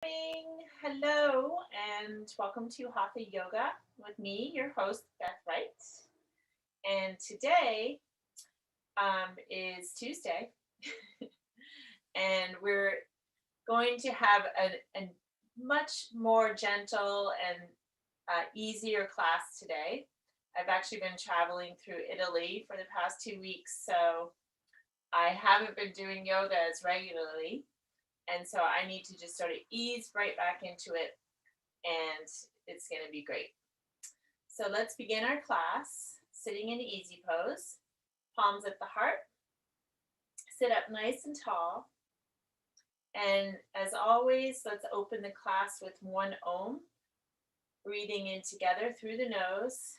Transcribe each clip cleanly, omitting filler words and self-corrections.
Hello, and welcome to Hatha Yoga with me, your host, Beth Wright. And today is Tuesday, and we're going to have a much more gentle and easier class today. I've actually been traveling through Italy for the past 2 weeks, so I haven't been doing yoga as regularly. And so I need to just sort of ease right back into it, and it's going to be great. So let's begin our class sitting in easy pose, palms at the heart. Sit up nice and tall. And as always, let's open the class with one Om, breathing in together through the nose.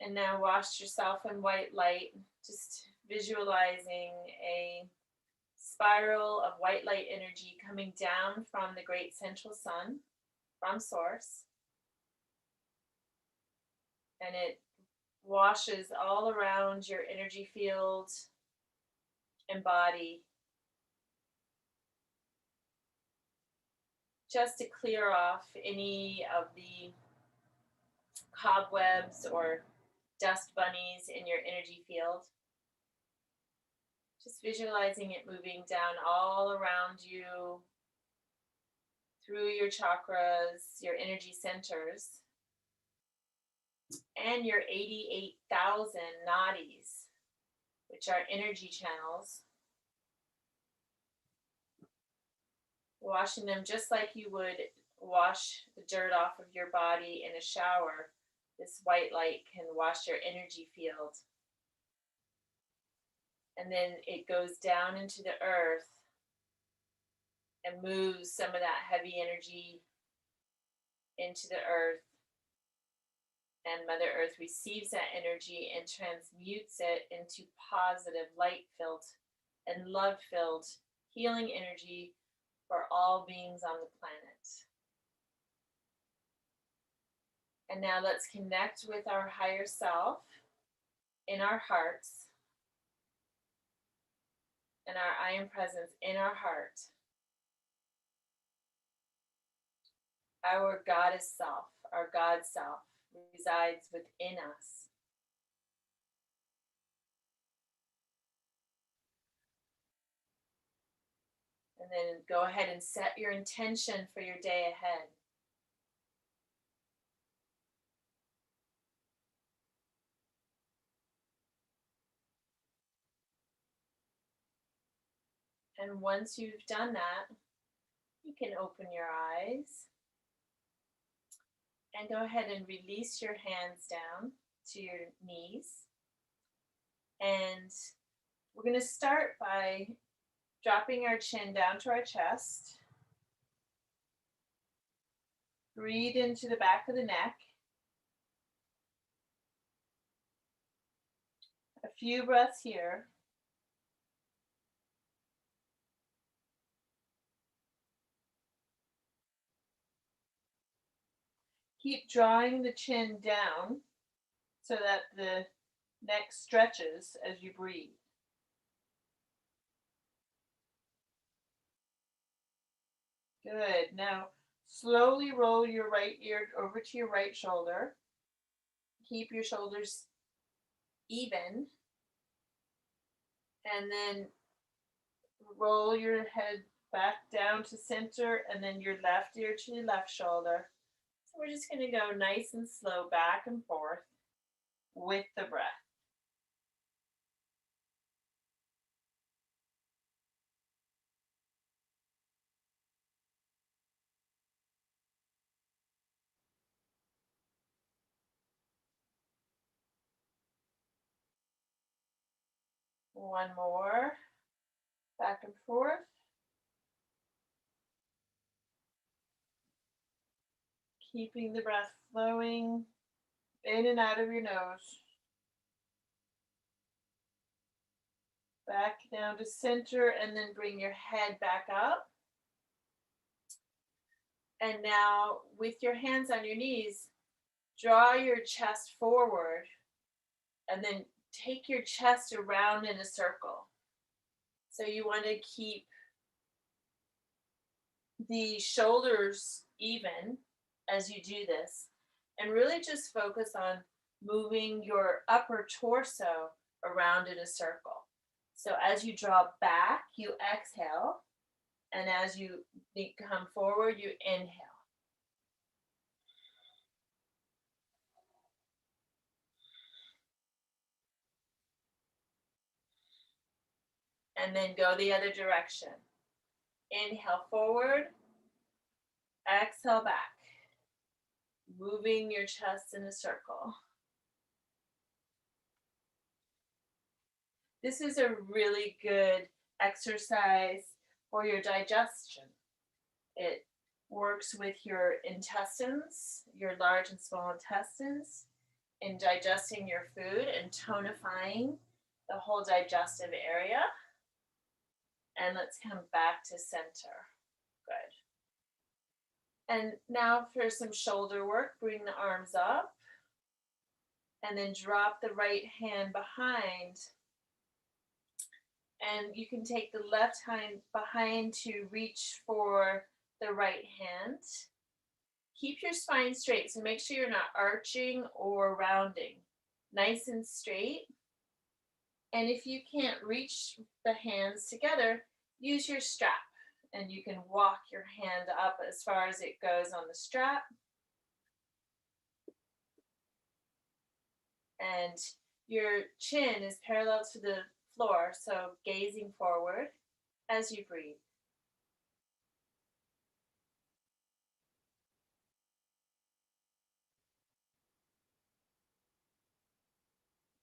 And now wash yourself in white light, just visualizing a spiral of white light energy coming down from the great central sun, from source. And it washes all around your energy field and body, just to clear off any of the cobwebs or dust bunnies in your energy field. Just visualizing it moving down all around you, through your chakras, your energy centers, and your 88,000 nadis, which are energy channels. Washing them just like you would wash the dirt off of your body in a shower. This white light can wash your energy field. And then it goes down into the earth and moves some of that heavy energy into the earth. And Mother Earth receives that energy and transmutes it into positive, light-filled and love-filled healing energy for all beings on the planet. And now let's connect with our higher self in our hearts, and our I Am Presence in our heart. Our Goddess self, our God self, resides within us. And then go ahead and set your intention for your day ahead. And once you've done that, you can open your eyes and go ahead and release your hands down to your knees. And we're going to start by dropping our chin down to our chest. Breathe into the back of the neck. A few breaths here. Keep drawing the chin down so that the neck stretches as you breathe. Good. Now, slowly roll your right ear over to your right shoulder. Keep your shoulders even. And then roll your head back down to center, and then your left ear to your left shoulder. So we're just going to go nice and slow back and forth with the breath. One more. Back and forth. Keeping the breath flowing in and out of your nose. Back down to center, and then bring your head back up. And now, with your hands on your knees, draw your chest forward, and then take your chest around in a circle. So you want to keep the shoulders even as you do this, and really just focus on moving your upper torso around in a circle. So as you draw back, you exhale, and as you come forward, you inhale. And then go the other direction. Inhale forward, exhale back, moving your chest in a circle. This is a really good exercise for your digestion. It works with your intestines, your large and small intestines, in digesting your food and tonifying the whole digestive area. And let's come back to center. Good. And now for some shoulder work, bring the arms up and then drop the right hand behind. And you can take the left hand behind to reach for the right hand. Keep your spine straight, so make sure you're not arching or rounding. Nice and straight. And if you can't reach the hands together, use your strap. And you can walk your hand up as far as it goes on the strap. And your chin is parallel to the floor, so gazing forward as you breathe.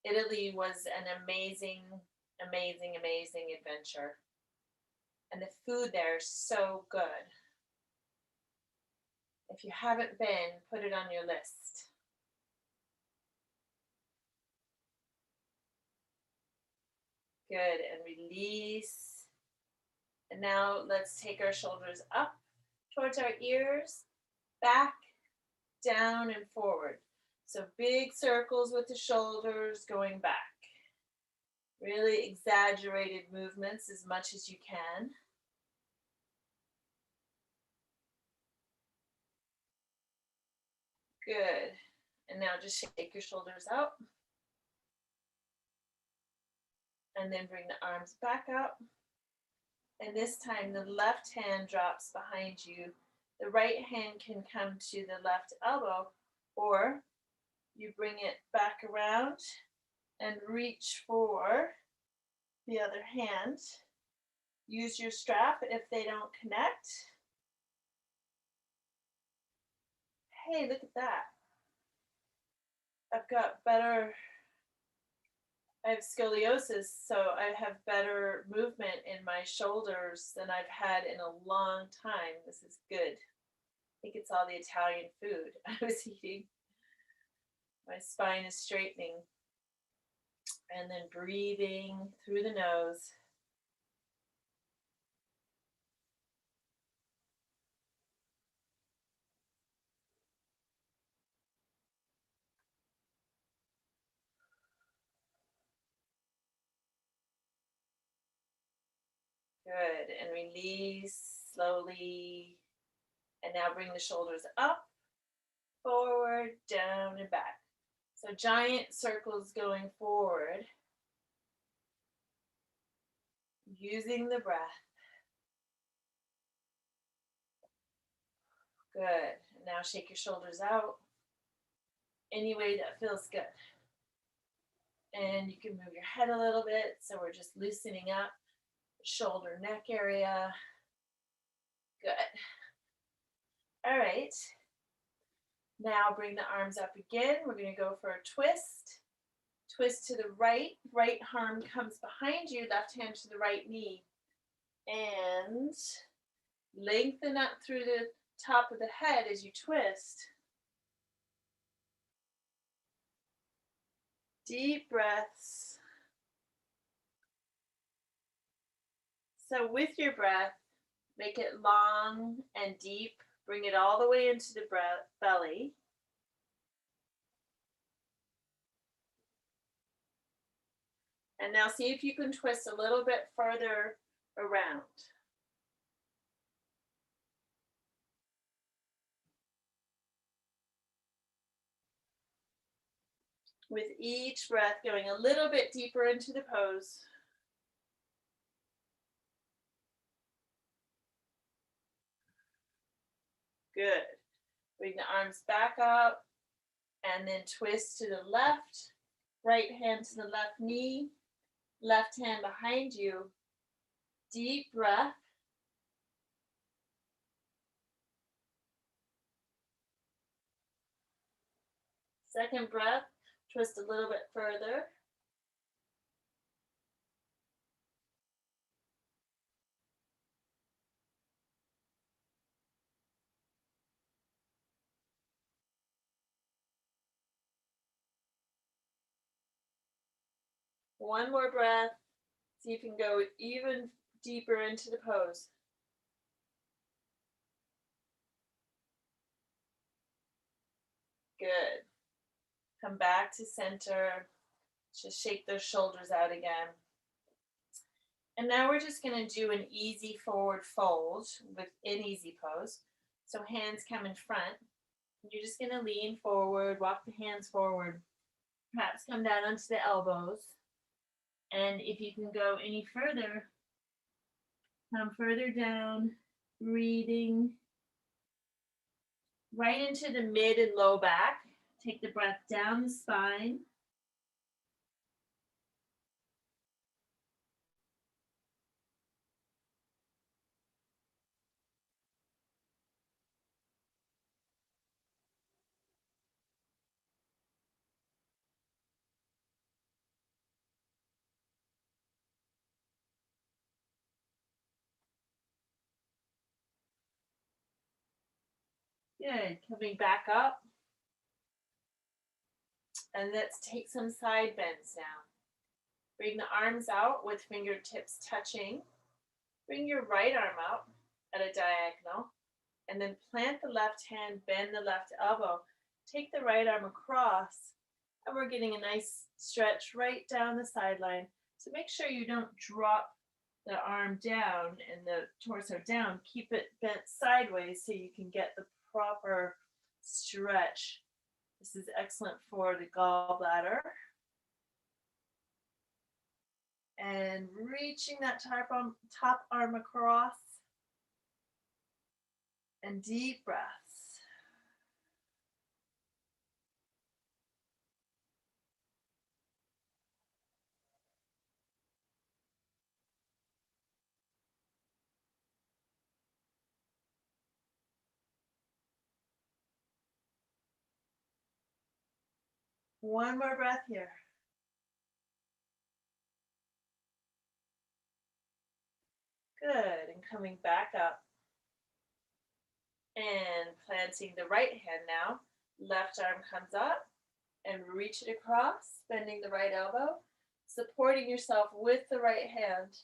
Italy was an amazing, amazing, amazing adventure. And the food there is so good. If you haven't been, put it on your list. Good, and release. And now let's take our shoulders up towards our ears, back, down, and forward. So big circles with the shoulders going back. Really exaggerated movements as much as you can. Good. And now just shake your shoulders out. And then bring the arms back up. And this time the left hand drops behind you. The right hand can come to the left elbow, or you bring it back around and reach for the other hand. Use your strap if they don't connect. Hey, look at that. I have scoliosis, so I have better movement in my shoulders than I've had in a long time. This is good. I think it's all the Italian food I was eating. My spine is straightening. And then breathing through the nose. Good. And release slowly. And now bring the shoulders up, forward, down, and back. So giant circles going forward. Using the breath. Good. Now shake your shoulders out any way that feels good. And you can move your head a little bit. So we're just loosening up the shoulder neck area. Good. All right. Now bring the arms up again. We're going to go for a twist. Twist to the right. Right arm comes behind you. Left hand to the right knee. And lengthen up through the top of the head as you twist. Deep breaths. So with your breath, make it long and deep. Bring it all the way into the belly. And now see if you can twist a little bit further around. With each breath going a little bit deeper into the pose. Good. Bring the arms back up and then twist to the left. Right hand to the left knee. Left hand behind you. Deep breath. Second breath, twist a little bit further. One more breath. See if you can go even deeper into the pose. Good. Come back to center. Just shake those shoulders out again. And now we're just going to do an easy forward fold within easy pose. So hands come in front. You're just going to lean forward, walk the hands forward. Perhaps come down onto the elbows. And if you can go any further, come further down, breathing right into the mid and low back. Take the breath down the spine. Good. Coming back up. And let's take some side bends now. Bring the arms out with fingertips touching. Bring your right arm out at a diagonal. And then plant the left hand, bend the left elbow. Take the right arm across. And we're getting a nice stretch right down the sideline. So make sure you don't drop the arm down and the torso down. Keep it bent sideways so you can get the proper stretch. This is excellent for the gallbladder. And reaching that top arm across. And deep breaths. One more breath here. Good. And coming back up. And planting the right hand now. Left arm comes up. And reach it across. Bending the right elbow. Supporting yourself with the right hand.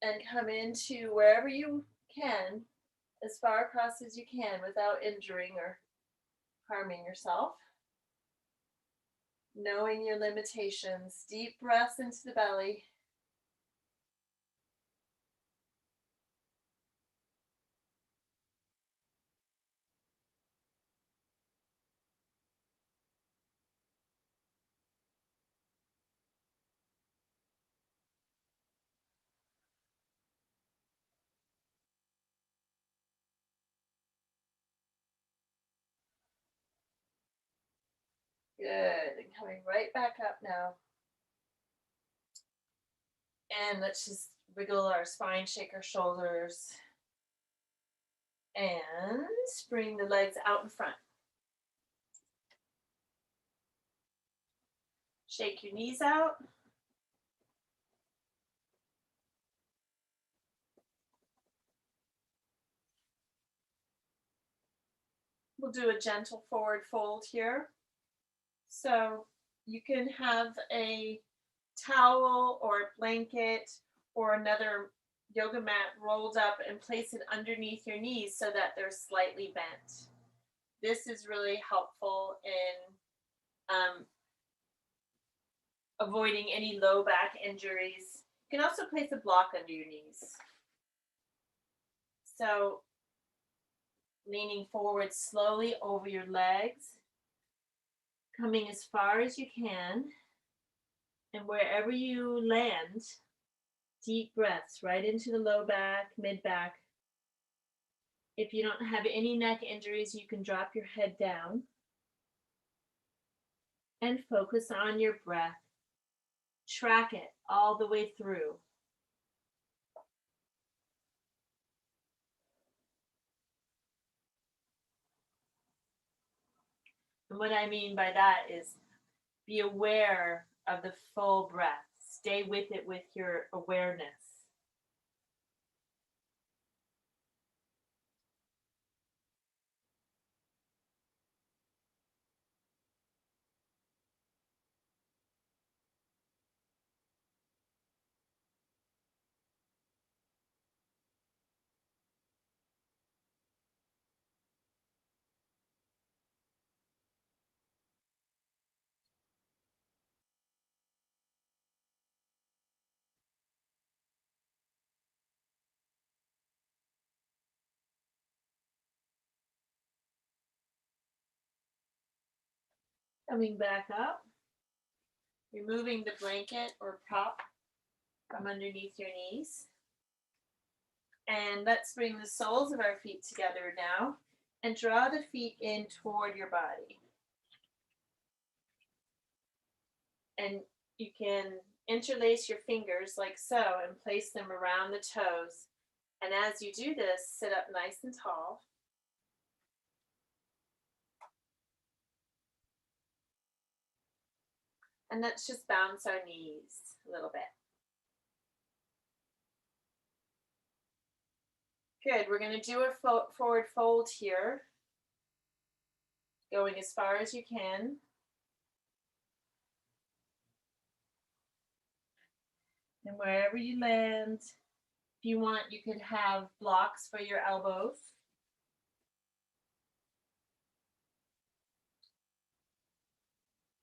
And come into wherever you can. As far across as you can without injuring or harming yourself. Knowing your limitations. Deep breaths into the belly. Good. And coming right back up now. And let's just wiggle our spine, shake our shoulders. And bring the legs out in front. Shake your knees out. We'll do a gentle forward fold here. So you can have a towel or a blanket or another yoga mat rolled up and place it underneath your knees so that they're slightly bent. This is really helpful in avoiding any low back injuries. You can also place a block under your knees. So, leaning forward slowly over your legs, coming as far as you can, and wherever you land, deep breaths right into the low back, mid back. If you don't have any neck injuries, you can drop your head down and focus on your breath. Track it all the way through. And what I mean by that is be aware of the full breath. Stay with it with your awareness. Coming back up, removing the blanket or prop from underneath your knees. And let's bring the soles of our feet together now and draw the feet in toward your body. And you can interlace your fingers like so and place them around the toes. And as you do this, sit up nice and tall. And let's just bounce our knees a little bit. Good. We're going to do a forward fold here, going as far as you can. And wherever you land, if you want, you could have blocks for your elbows.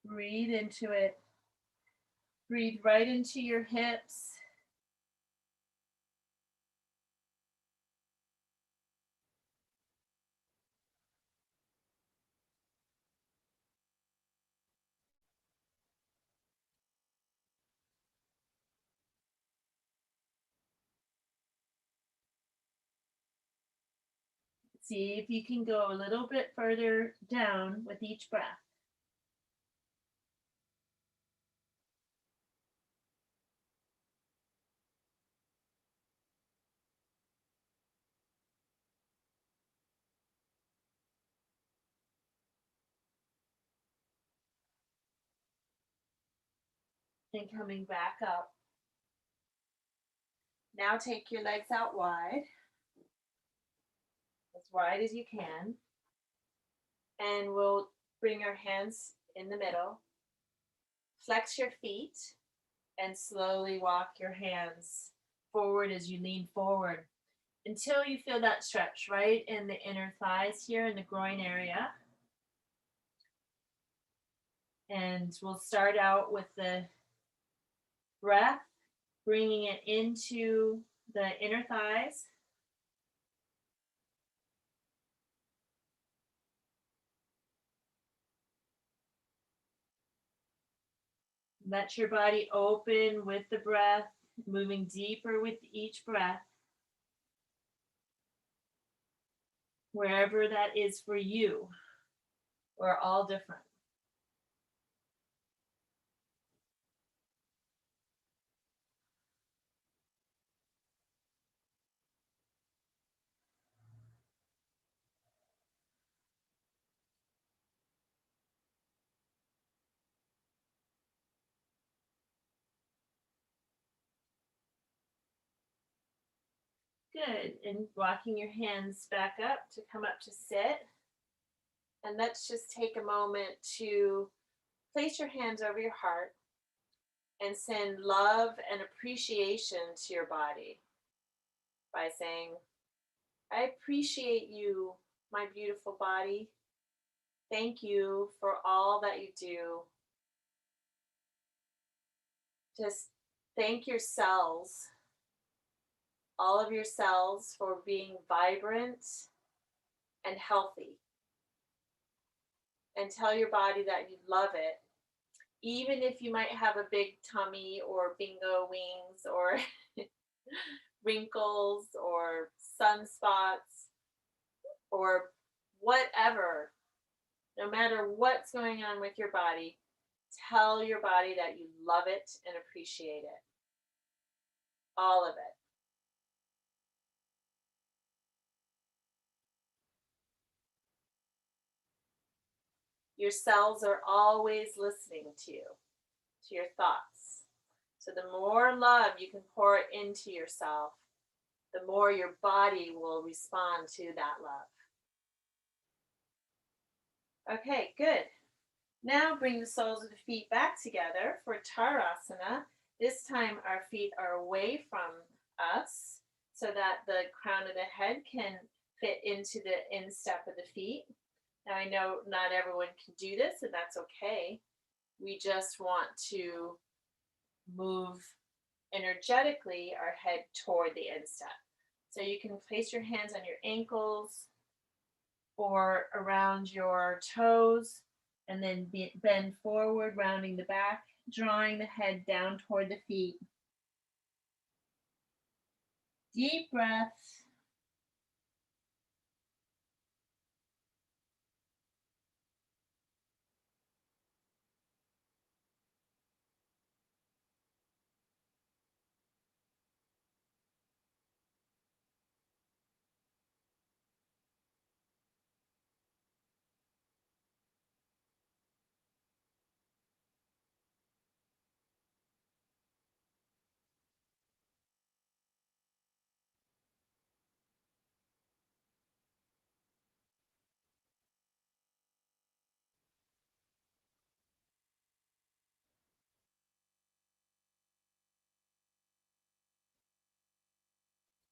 Breathe into it. Breathe right into your hips. See if you can go a little bit further down with each breath. And coming back up. Now take your legs out wide as you can. And we'll bring our hands in the middle. Flex your feet and slowly walk your hands forward as you lean forward until you feel that stretch right in the inner thighs here in the groin area. And we'll start out with the breath, bringing it into the inner thighs. Let your body open with the breath, moving deeper with each breath. Wherever that is for you. We're all different. Good. And walking your hands back up to come up to sit. And let's just take a moment to place your hands over your heart and send love and appreciation to your body by saying, I appreciate you, my beautiful body. Thank you for all that you do. Just thank your cells, all of your cells, for being vibrant and healthy. And tell your body that you love it, even if you might have a big tummy or bingo wings or wrinkles or sunspots or whatever. No matter what's going on with your body, tell your body that you love it and appreciate it. All of it. Your cells are always listening to you, to your thoughts. So the more love you can pour into yourself, the more your body will respond to that love. Okay, good. Now bring the soles of the feet back together for Tarasana. This time our feet are away from us so that the crown of the head can fit into the instep of the feet. Now I know not everyone can do this, and that's okay. We just want to move energetically our head toward the instep. So you can place your hands on your ankles or around your toes, and then bend forward, rounding the back, drawing the head down toward the feet. Deep breaths.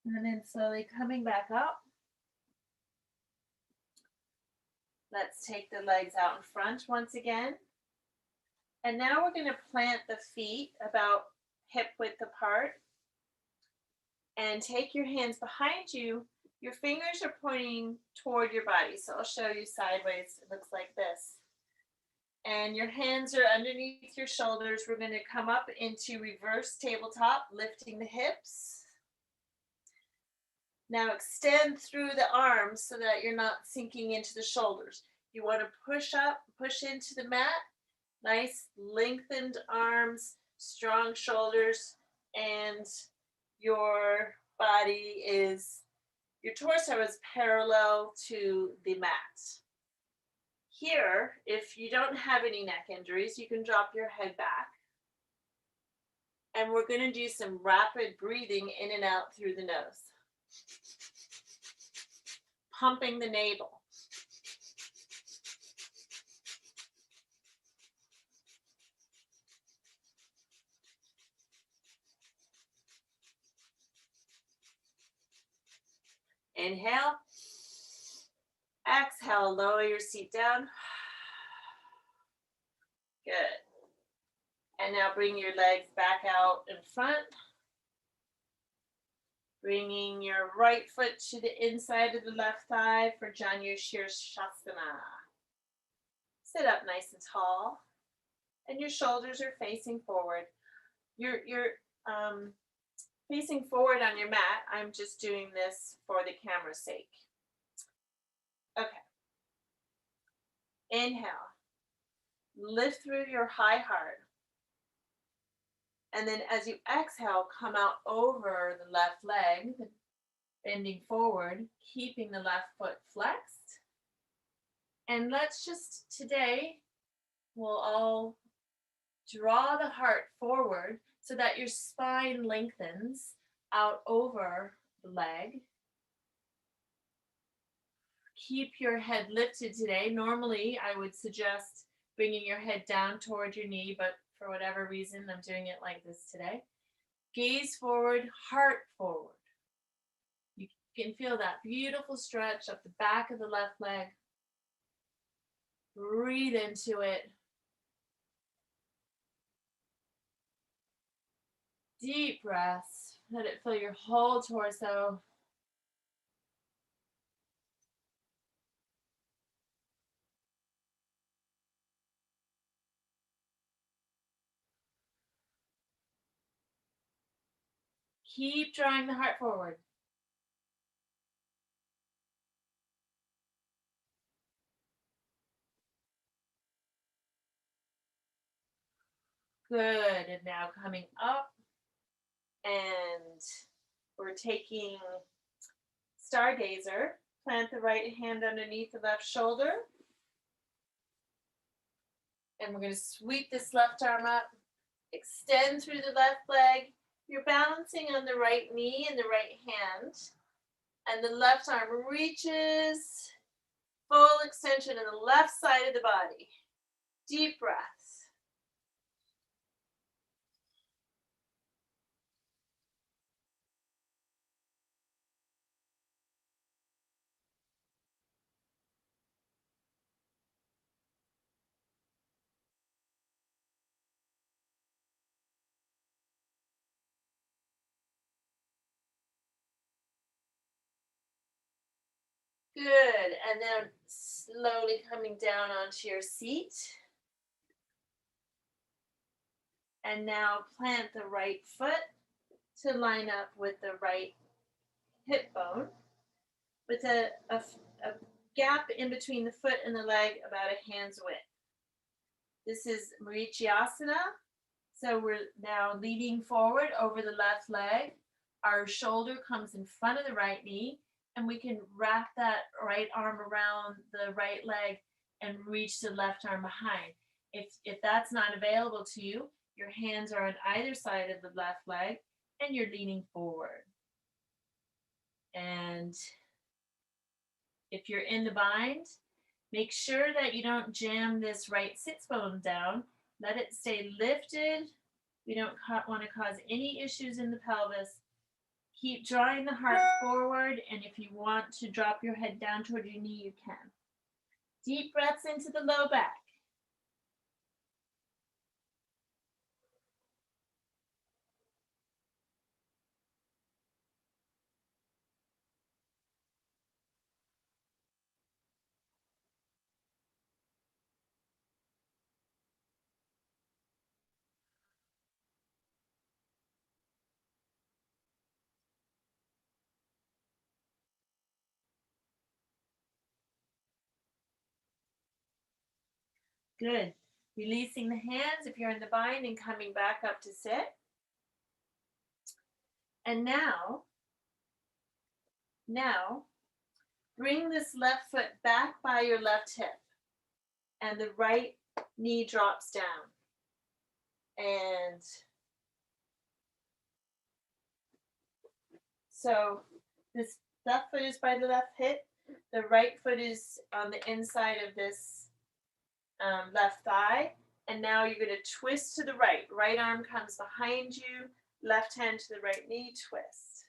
And then slowly coming back up. Let's take the legs out in front once again. And now we're going to plant the feet about hip width apart. And take your hands behind you. Your fingers are pointing toward your body. So I'll show you sideways. It looks like this. And your hands are underneath your shoulders. We're going to come up into reverse tabletop, lifting the hips. Now extend through the arms so that you're not sinking into the shoulders. You want to push up, push into the mat. Nice lengthened arms, strong shoulders, and your body is, your torso is parallel to the mat. Here, if you don't have any neck injuries, you can drop your head back. And we're going to do some rapid breathing in and out through the nose. Pumping the navel. Inhale. Exhale, lower your seat down. Good. And now bring your legs back out in front. Bringing your right foot to the inside of the left thigh for Janu Shirshasana. Sit up nice and tall. And your shoulders are facing forward. You're facing forward on your mat. I'm just doing this for the camera's sake. Okay. Inhale. Lift through your high heart. And then as you exhale, come out over the left leg, bending forward, keeping the left foot flexed. And let's just today, we'll all draw the heart forward so that your spine lengthens out over the leg. Keep your head lifted today. Normally, I would suggest bringing your head down toward your knee, but for whatever reason, I'm doing it like this today. Gaze forward, heart forward. You can feel that beautiful stretch up the back of the left leg. Breathe into it. Deep breaths. Let it fill your whole torso. Keep drawing the heart forward. Good. And now coming up, and we're taking Stargazer. Plant the right hand underneath the left shoulder. And we're going to sweep this left arm up. Extend through the left leg. You're balancing on the right knee and the right hand. And the left arm reaches. Full extension on the left side of the body. Deep breaths. Good. And then slowly coming down onto your seat. And now plant the right foot to line up with the right hip bone with a gap in between the foot and the leg about a hand's width. This is Marichiasana. So we're now leaning forward over the left leg. Our shoulder comes in front of the right knee, and we can wrap that right arm around the right leg and reach the left arm behind. If that's not available to you, your hands are on either side of the left leg, and you're leaning forward. And if you're in the bind, make sure that you don't jam this right sits bone down. Let it stay lifted. We don't want to cause any issues in the pelvis. Keep drawing the heart forward, and if you want to drop your head down toward your knee, you can. Deep breaths into the low back. Good. Releasing the hands if you're in the bind and coming back up to sit. And now, bring this left foot back by your left hip, and the right knee drops down. And so this left foot is by the left hip, the right foot is on the inside of this left thigh, and now you're going to twist to the right. Right arm comes behind you, left hand to the right knee, twist.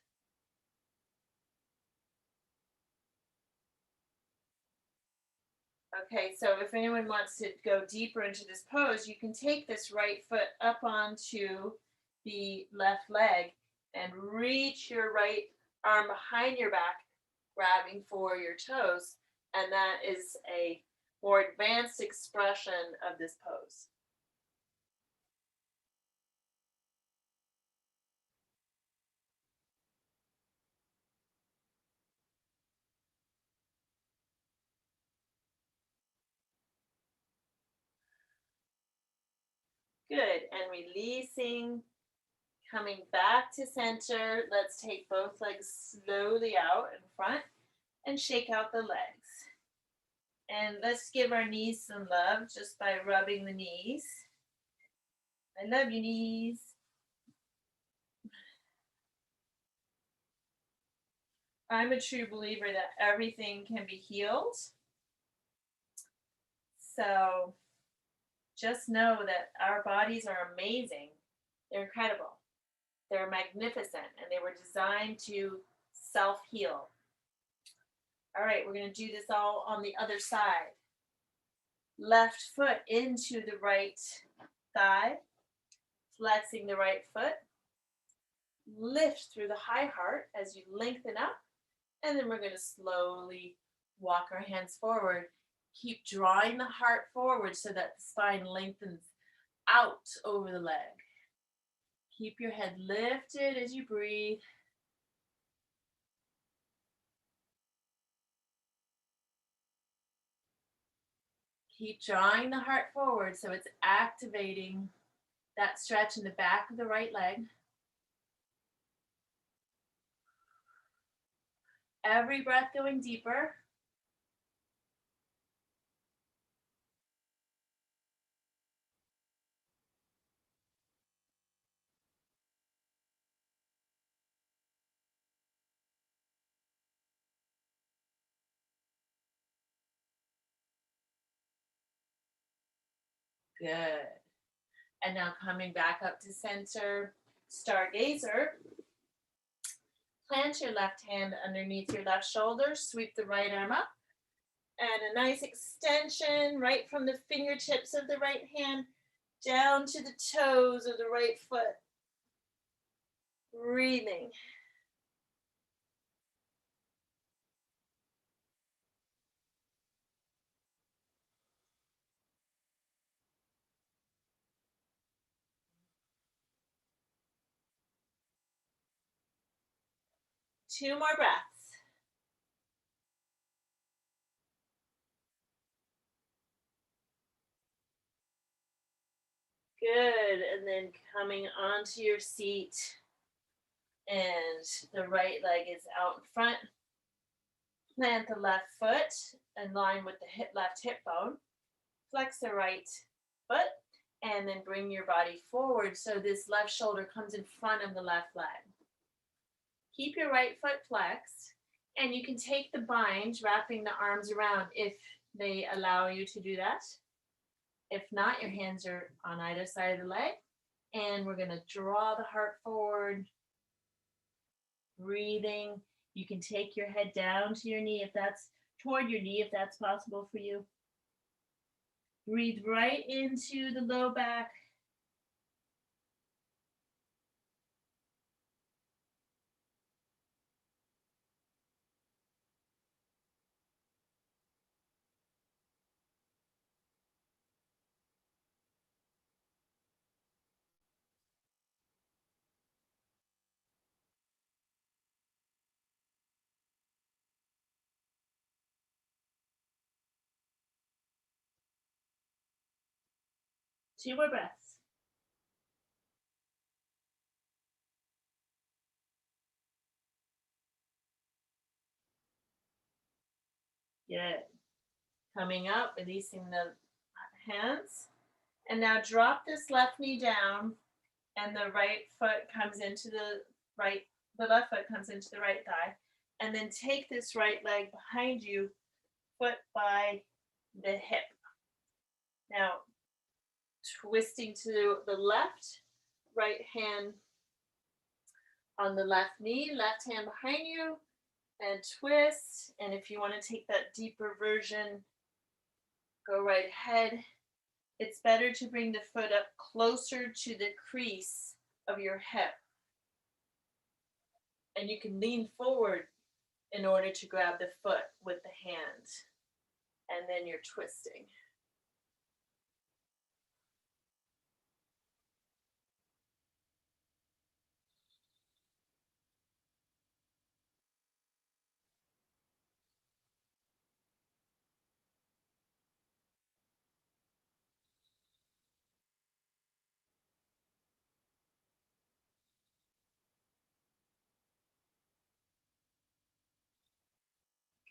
Okay, so if anyone wants to go deeper into this pose, you can take this right foot up onto the left leg and reach your right arm behind your back, grabbing for your toes, and that is a more advanced expression of this pose. Good, and releasing, coming back to center. Let's take both legs slowly out in front and shake out the legs. And let's give our knees some love just by rubbing the knees. I love you, knees. I'm a true believer that everything can be healed. So Just know that our bodies are amazing. They're incredible. They're magnificent, and they were designed to self-heal. All right, we're going to do this all on the other side. Left foot into the right thigh, flexing the right foot. Lift through the high heart as you lengthen up, and then we're going to slowly walk our hands forward. Keep drawing the heart forward so that the spine lengthens out over the leg. Keep your head lifted as you breathe. Keep drawing the heart forward so it's activating that stretch in the back of the right leg. Every breath going deeper. Good. And now coming back up to center, stargazer. Plant your left hand underneath your left shoulder, sweep the right arm up, and a nice extension right from the fingertips of the right hand down to the toes of the right foot. Breathing. Two more breaths. Good. And then coming onto your seat, and the right leg is out in front. Plant the left foot in line with the left hip bone. Flex the right foot, and then bring your body forward so this left shoulder comes in front of the left leg. Keep your right foot flexed, and you can take the bind, wrapping the arms around if they allow you to do that. If not, your hands are on either side of the leg, and we're going to draw the heart forward, breathing. You can take your head down to your knee if that's toward your knee, if that's possible for you. Breathe right into the low back. Two more breaths. Good. Coming up, releasing the hands. And now drop this left knee down, and the right foot comes into the left foot comes into the right thigh. And then take this right leg behind you, foot by the hip. Now, twisting to the left, right hand on the left knee, left hand behind you, and twist. And if you want to take that deeper version, go right ahead. It's better to bring the foot up closer to the crease of your hip. And you can lean forward in order to grab the foot with the hand. And then you're twisting.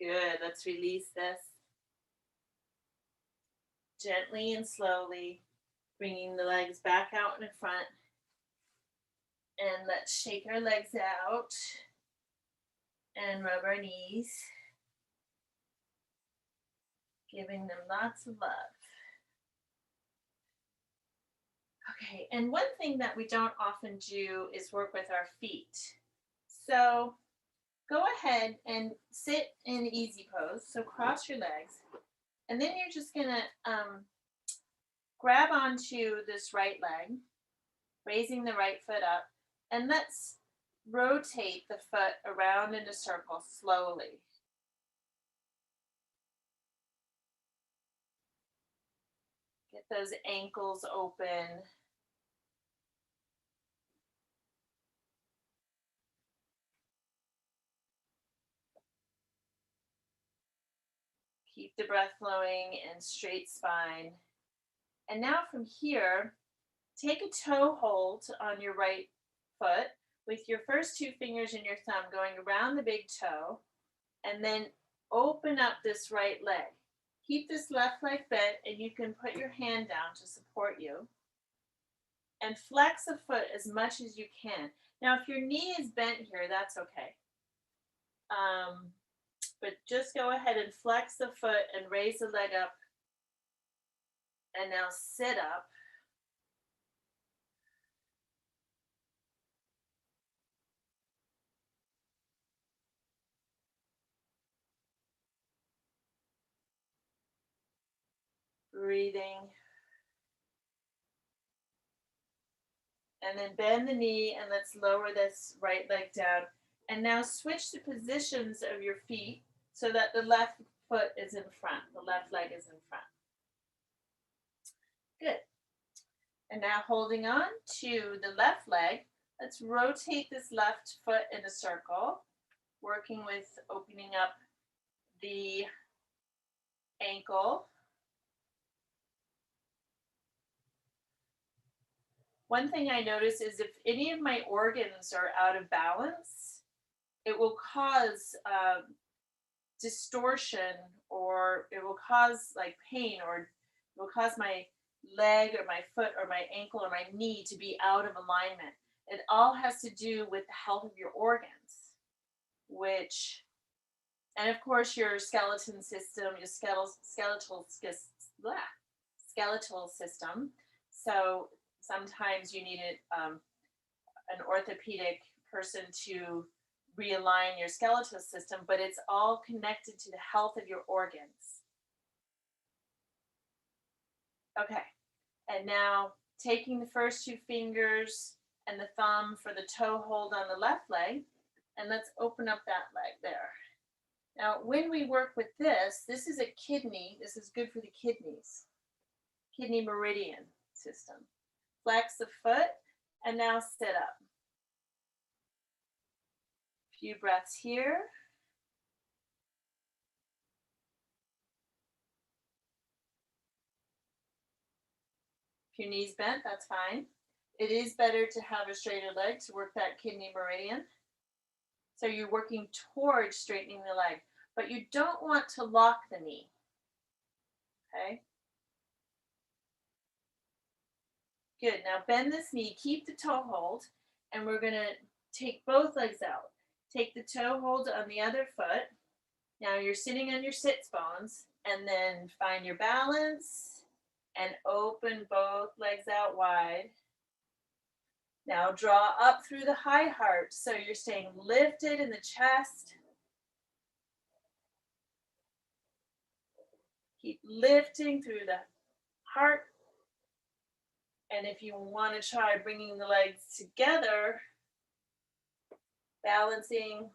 Good. Let's release this. Gently and slowly, bringing the legs back out in front. And let's shake our legs out and rub our knees, giving them lots of love. Okay, and one thing that we don't often do is work with our feet. So go ahead and sit in easy pose. So cross your legs, and then you're just gonna grab onto this right leg, raising the right foot up, and let's rotate the foot around in a circle slowly. Get those ankles open. Keep the breath flowing and straight spine. And now from here, take a toe hold on your right foot with your first two fingers and your thumb going around the big toe, and then open up this right leg. Keep this left leg bent, and you can put your hand down to support you. And flex the foot as much as you can. Now, if your knee is bent here, that's okay. But just go ahead and flex the foot and raise the leg up. And now sit up. Breathing. And then bend the knee and let's lower this right leg down. And now switch the positions of your feet so that the left foot is in front, the left leg is in front. Good. And now holding on to the left leg, let's rotate this left foot in a circle, working with opening up the ankle. One thing I notice is if any of my organs are out of balance, it will cause distortion, or it will cause like pain, or it will cause my leg or my foot or my ankle or my knee to be out of alignment. It all has to do with the health of your organs, which, and of course your skeleton system, your skeletal system. So sometimes you need an orthopedic person to realign your skeletal system, but it's all connected to the health of your organs. Okay, and now taking the first two fingers and the thumb for the toe hold on the left leg, and let's open up that leg there. Now, when we work with this is a kidney. This is good for the kidneys, kidney meridian system. Flex the foot, and now sit up. A few breaths here. If your knee's bent, that's fine. It is better to have a straighter leg to work that kidney meridian. So you're working towards straightening the leg, but you don't want to lock the knee. Okay? Good. Now bend this knee, keep the toe hold, and we're going to take both legs out. Take the toe hold on the other foot. Now you're sitting on your sits bones, and then find your balance and open both legs out wide. Now draw up through the high heart, so you're staying lifted in the chest. Keep lifting through the heart. And if you want to try bringing the legs together, balancing.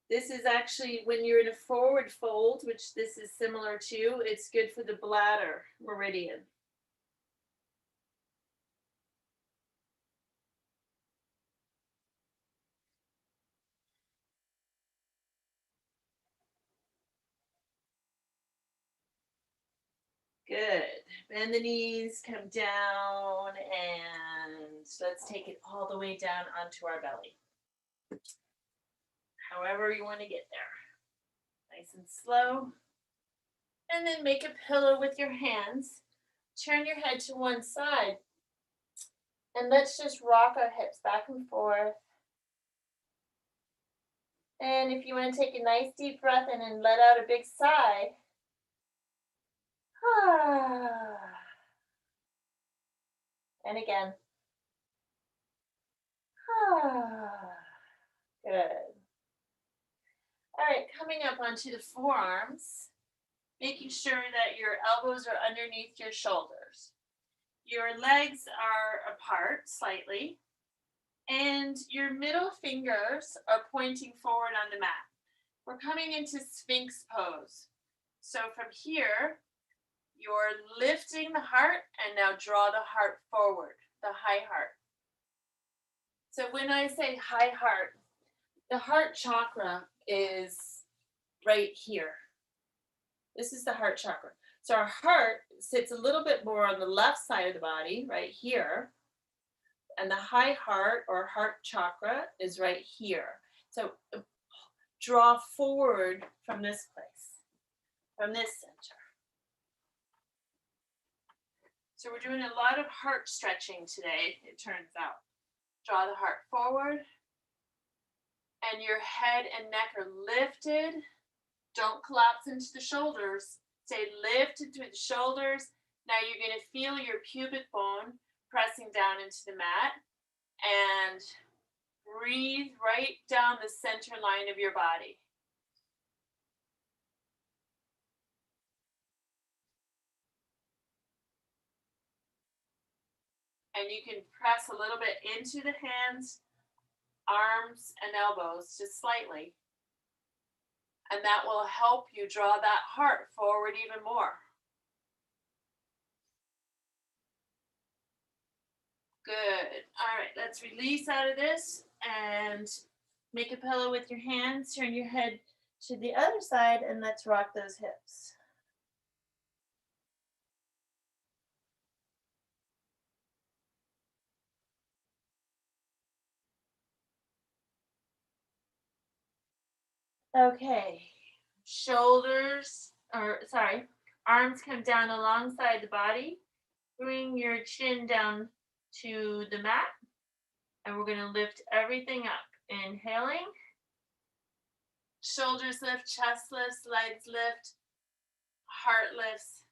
This is actually when you're in a forward fold, which this is similar to, it's good for the bladder meridian. Good. Bend the knees, come down, and let's take it all the way down onto our belly. However you want to get there. Nice and slow. And then make a pillow with your hands. Turn your head to one side. And let's just rock our hips back and forth. And if you want to take a nice deep breath in and let out a big sigh. And again. Good. All right, coming up onto the forearms, making sure that your elbows are underneath your shoulders. Your legs are apart slightly, and your middle fingers are pointing forward on the mat. We're coming into Sphinx pose. So from here, you're lifting the heart and now draw the heart forward, the high heart. So when I say high heart, the heart chakra is right here. This is the heart chakra. So our heart sits a little bit more on the left side of the body, right here. And the high heart or heart chakra is right here. So draw forward from this place, from this center. So we're doing a lot of heart stretching today, it turns out. Draw the heart forward. And your head and neck are lifted. Don't collapse into the shoulders. Stay lifted through the shoulders. Now you're going to feel your pubic bone pressing down into the mat. And breathe right down the center line of your body. And you can press a little bit into the hands, arms, and elbows, just slightly. And that will help you draw that heart forward even more. Good. All right, let's release out of this and make a pillow with your hands. Turn your head to the other side and let's rock those hips. Okay, arms come down alongside the body. Bring your chin down to the mat. And we're going to lift everything up. Inhaling. Shoulders lift, chest lifts, legs lift, heart lifts.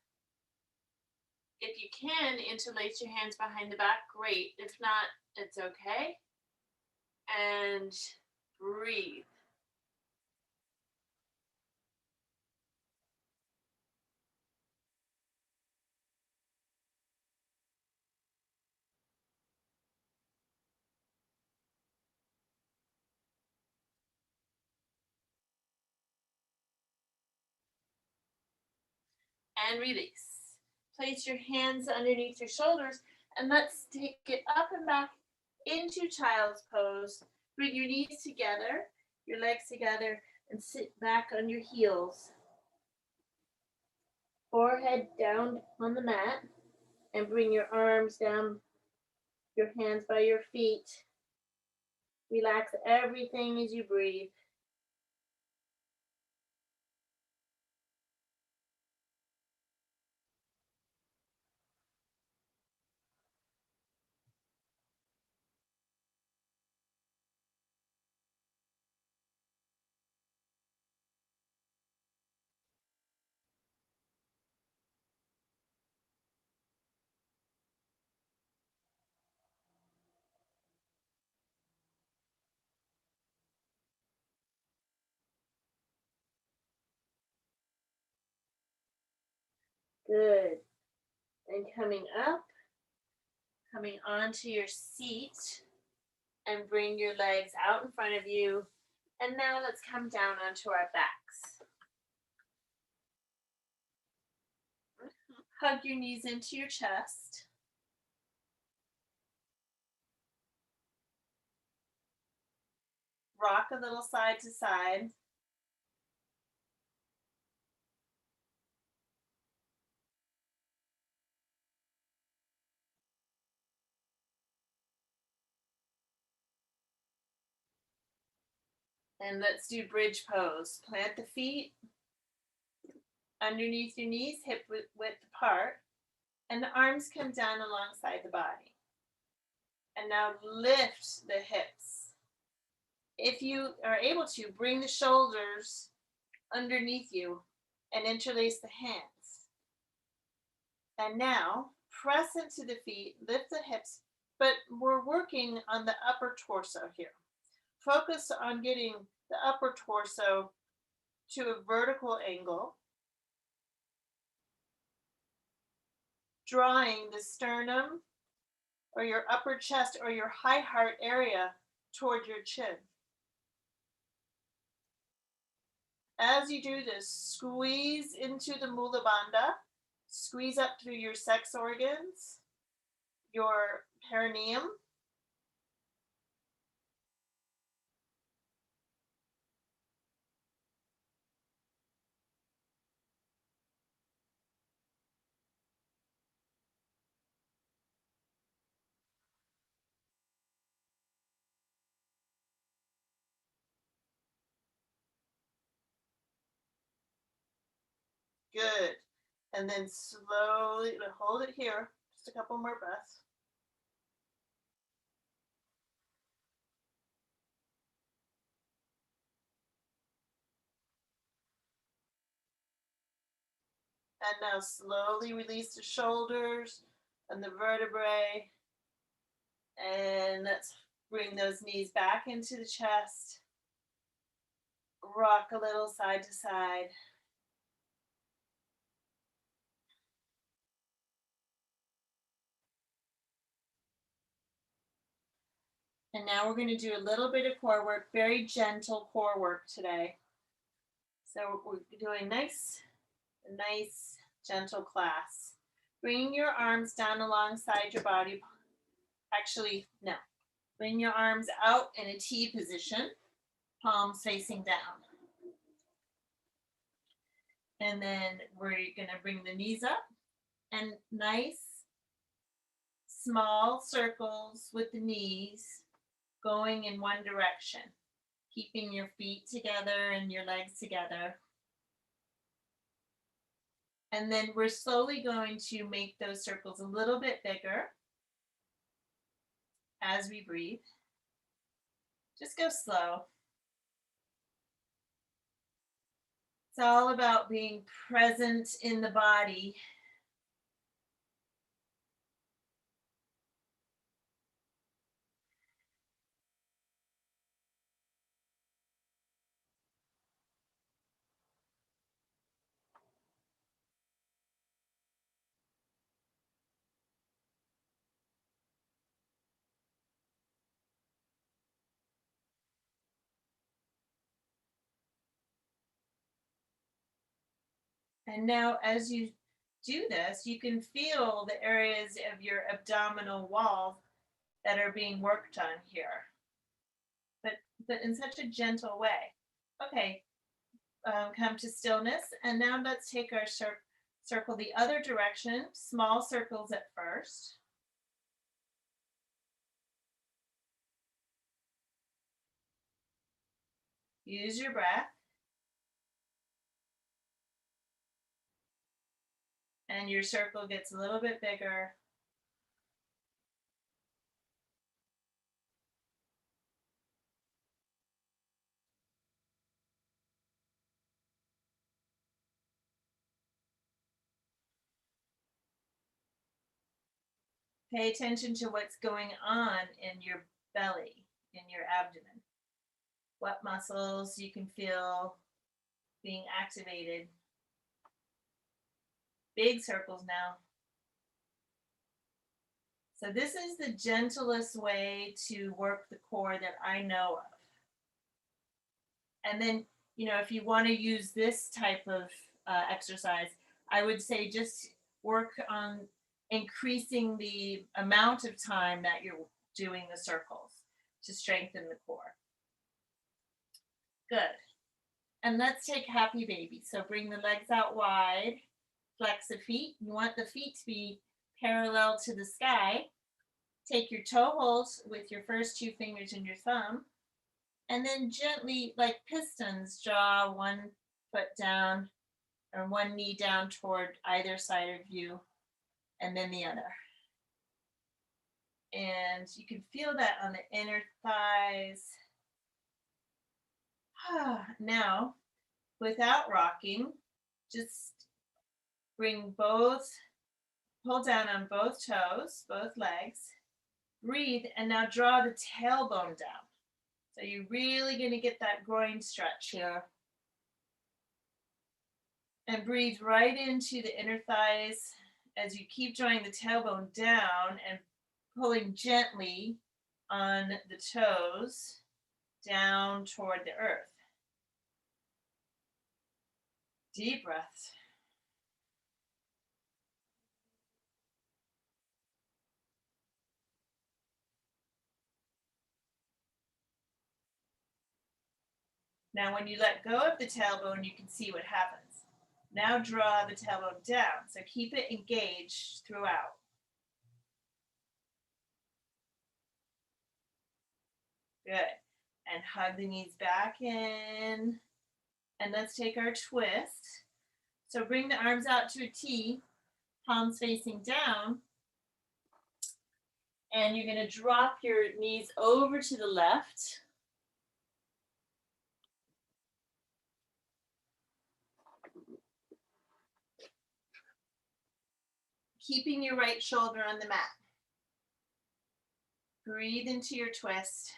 If you can, interlace your hands behind the back, great. If not, it's okay. And breathe. And release. Place your hands underneath your shoulders and let's take it up and back into child's pose. Bring your knees together, your legs together, and sit back on your heels. Forehead down on the mat, and bring your arms down, your hands by your feet. Relax everything as you breathe. Good. And coming up, coming onto your seat, and bring your legs out in front of you. And now let's come down onto our backs. Hug your knees into your chest. Rock a little side to side. And let's do bridge pose. Plant the feet underneath your knees, hip width apart, and the arms come down alongside the body. And now lift the hips. If you are able to, bring the shoulders underneath you and interlace the hands. And now press into the feet, lift the hips, but we're working on the upper torso here. Focus on getting the upper torso to a vertical angle, drawing the sternum or your upper chest or your high heart area toward your chin. As you do this, squeeze into the Mula Bandha, squeeze up through your sex organs, your perineum. Good. And then slowly hold it here. Just a couple more breaths. And now slowly release the shoulders and the vertebrae. And let's bring those knees back into the chest. Rock a little side to side. And now we're going to do a little bit of core work, very gentle core work today. So we're doing nice, gentle class. Bring your arms down alongside your body. Actually, no. Bring your arms out in a T position, palms facing down. And then we're going to bring the knees up and nice, small circles with the knees going in one direction, keeping your feet together and your legs together. And then we're slowly going to make those circles a little bit bigger as we breathe. Just go slow. It's all about being present in the body. And now as you do this, you can feel the areas of your abdominal wall that are being worked on here, but in such a gentle way. Okay, come to stillness, and now let's take our circle the other direction, small circles at first. Use your breath. And your circle gets a little bit bigger. Pay attention to what's going on in your belly, in your abdomen. What muscles you can feel being activated. Big circles now. So this is the gentlest way to work the core that I know of. And then, if you want to use this type of exercise, I would say just work on increasing the amount of time that you're doing the circles to strengthen the core. Good. And let's take happy baby. So bring the legs out wide, flex the feet. You want the feet to be parallel to the sky. Take your toe holds with your first two fingers and your thumb. And then gently, like pistons, draw one foot down or one knee down toward either side of you, and then the other. And you can feel that on the inner thighs. Now, without rocking, just bring both Pull down on both toes, both legs. Breathe, and now draw the tailbone down. So you're really going to get that groin stretch here. And breathe right into the inner thighs as you keep drawing the tailbone down and pulling gently on the toes down toward the earth. Deep breaths. Now, when you let go of the tailbone, you can see what happens. Now draw the tailbone down. So keep it engaged throughout. Good. And hug the knees back in. And let's take our twist. So bring the arms out to a T, palms facing down. And you're going to drop your knees over to the left. Keeping your right shoulder on the mat. Breathe into your twist.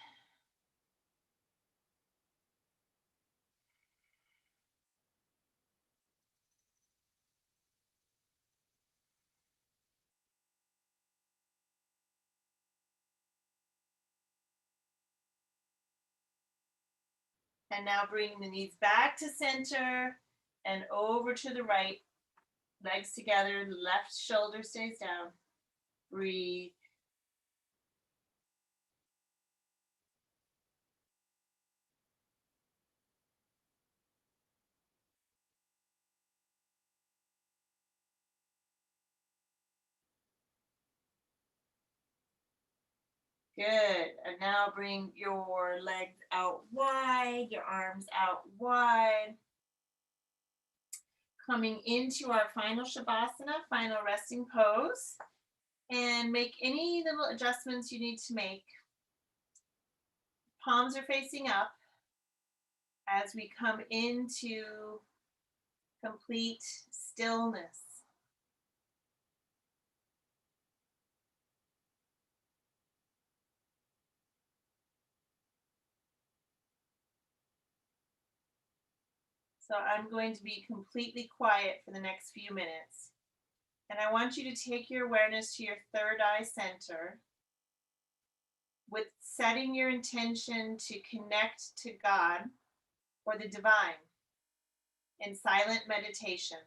And now bring the knees back to center and over to the right. Legs together, left shoulder stays down. Breathe. Good. And now bring your legs out wide, your arms out wide. Coming into our final Shavasana, final resting pose. And make any little adjustments you need to make. Palms are facing up as we come into complete stillness. So I'm going to be completely quiet for the next few minutes. And I want you to take your awareness to your third eye center with setting your intention to connect to God or the divine in silent meditation.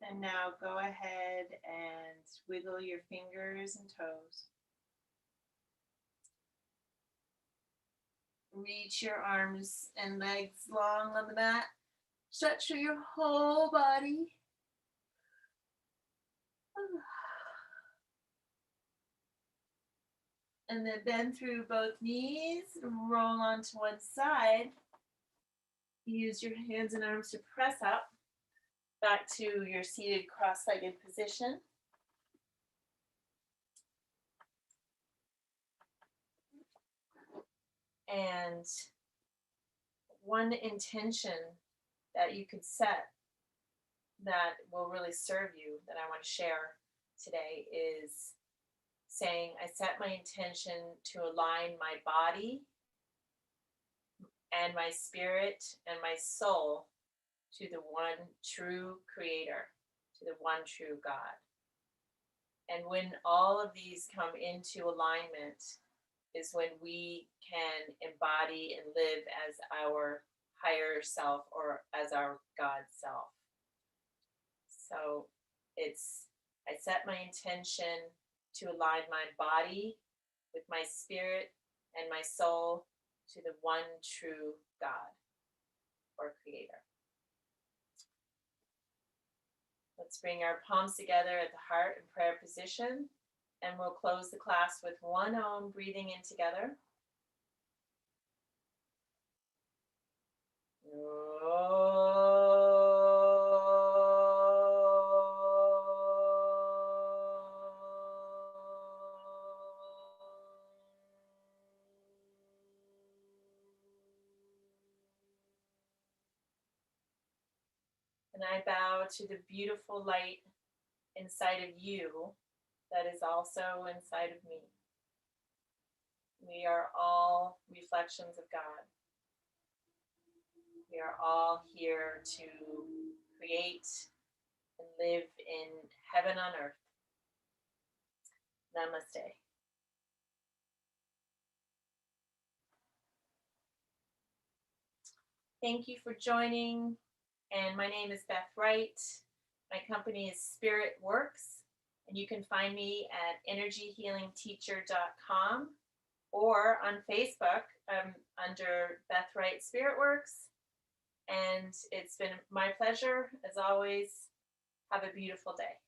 And now go ahead and wiggle your fingers and toes. Reach your arms and legs long on the mat. Stretch through your whole body. And then bend through both knees, roll onto one side. Use your hands and arms to press up back to your seated cross-legged position. And one intention that you could set that will really serve you that I want to share today is saying, I set my intention to align my body and my spirit and my soul to the one true creator, to the one true God. And when all of these come into alignment is when we can embody and live as our higher self or as our God self. So I set my intention to align my body with my spirit and my soul to the one true God or creator. Let's bring our palms together at the heart in prayer position, and we'll close the class with one Om, breathing in together. And I bow to the beautiful light inside of you that is also inside of me. We are all reflections of God. We are all here to create and live in heaven on earth. Namaste. Thank you for joining. And my name is Beth Wright. My company is Spirit Works, and you can find me at energyhealingteacher.com or on Facebook under Beth Wright Spirit Works. And it's been my pleasure, as always. Have a beautiful day.